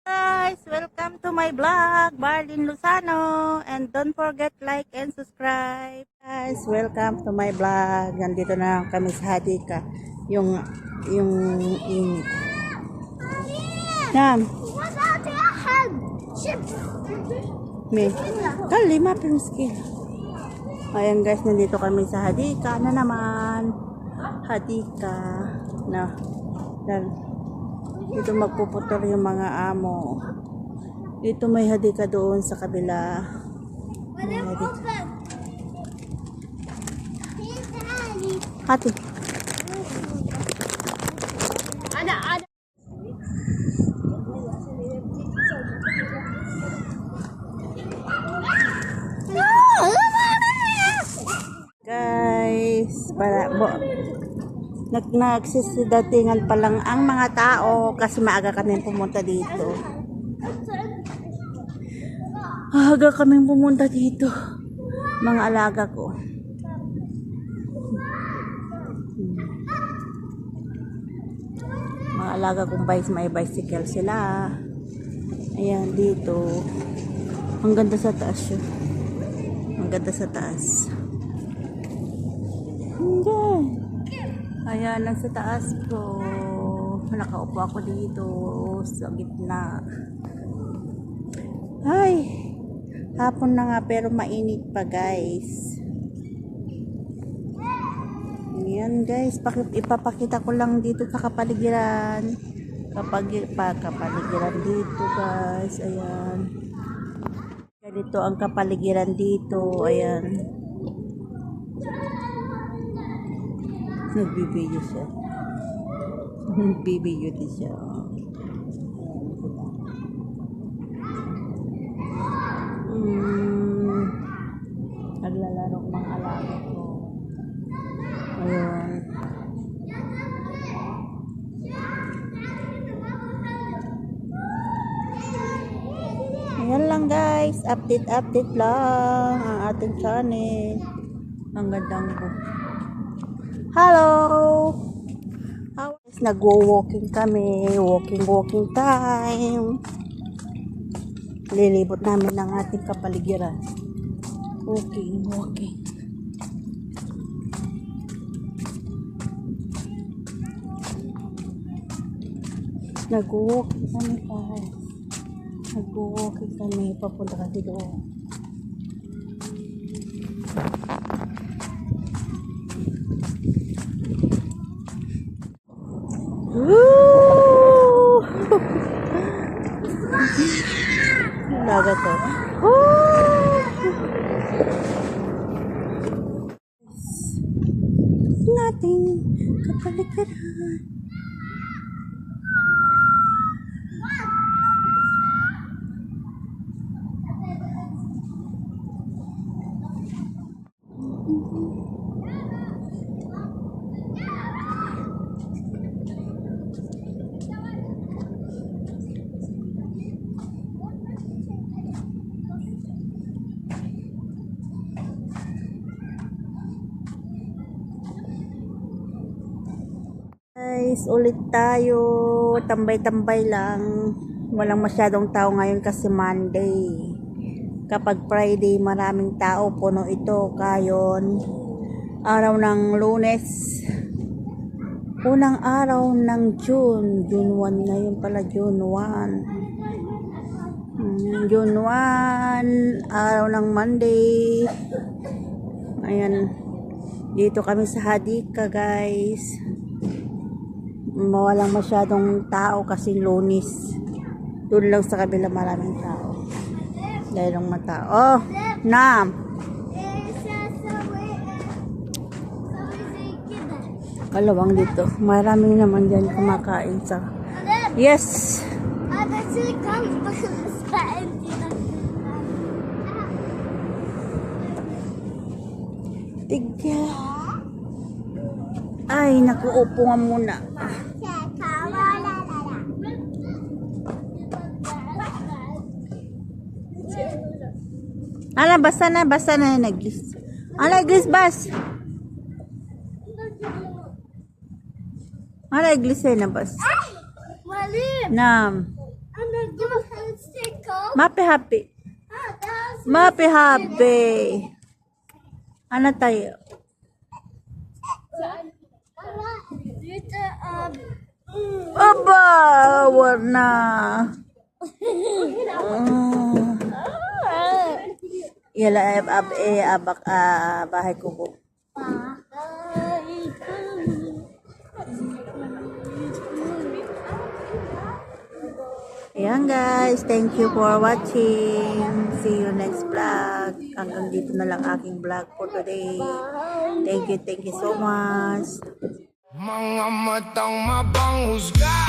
Guys, welcome to my vlog, Barlin Luzano, and don't forget like and subscribe. Guys, welcome to my vlog. Nandito na kami sa Hadika. Yung Nam. Me. Kali mapinski. Ayan guys, nandito kami sa Hadika na naman. Hadika na. Dito magpuputol yung mga amo. Dito may hadika doon sa kabila. May hadika. Hati. Ada. Guys, para nagsisidatingan pa lang ang mga tao kasi maaga kami pumunta dito. Aga kami pumunta dito. Mga alaga ko. Mga alaga kong may bicycle sila. Ayan, dito. Ang ganda sa taas yun. Ang ganda sa taas. Ayan, lang sa taas ko. Nakaupo ako dito sa gitna. Ay, hapon na nga pero mainit pa guys. Ayan guys, ipapakita ko lang dito sa kapaligiran. Kapaligiran dito guys. Ayan. Ganito ang kapaligiran dito. Ayan. Nagbibideo siya. Nagbibideo din siya. Naglalaro ng mga alaga ko. Ayun. Ayan lang guys. Update lang ang ating channel. Ang gandang ko. Hello! Nag-walking kami. Walking time. Lilibot namin ang ating kapaligiran. Walking. Nag-walking kami guys. Nag-walking kami. Papunta kasi doon. Woo! Laga to. Nating kapaligiran. Guys, ulit tayo. Tambay-tambay lang. Walang masyadong tao ngayon kasi Monday. Kapag Friday, maraming tao. Puno ito. Kayon, araw ng Lunes. Unang araw ng June. June 1 ngayon pala. June 1. June 1. Araw ng Monday. Ayan. Dito kami sa Hadika guys. Walang masyadong tao kasi Lunes. Doon lang sa kabila maraming tao. Dahil lang mga tao. Oh, Nam. Kalawang dito. Maraming naman dyan kumakain sa... Yes. Tigil. Ay, nakuupo nga muna. Ala, basta na naglis. Ala, glis bas. Hala, iglesia na bas. Malim. Nam. Ano yung sticker? Mapi happy. That's Mapi happy. Ano tayo? dito Aba, warna. Yala abak bahay ko po. Ayan guys, thank you for watching. See you next vlog. Hanggang dito na lang aking vlog for today. Thank you so much. Mga matang mapanghusga,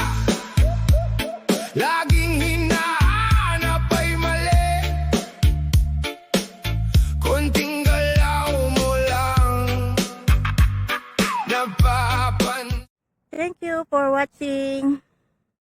laging hinahanap ay mali. Konting galaw mo lang napapan. Thank you for watching.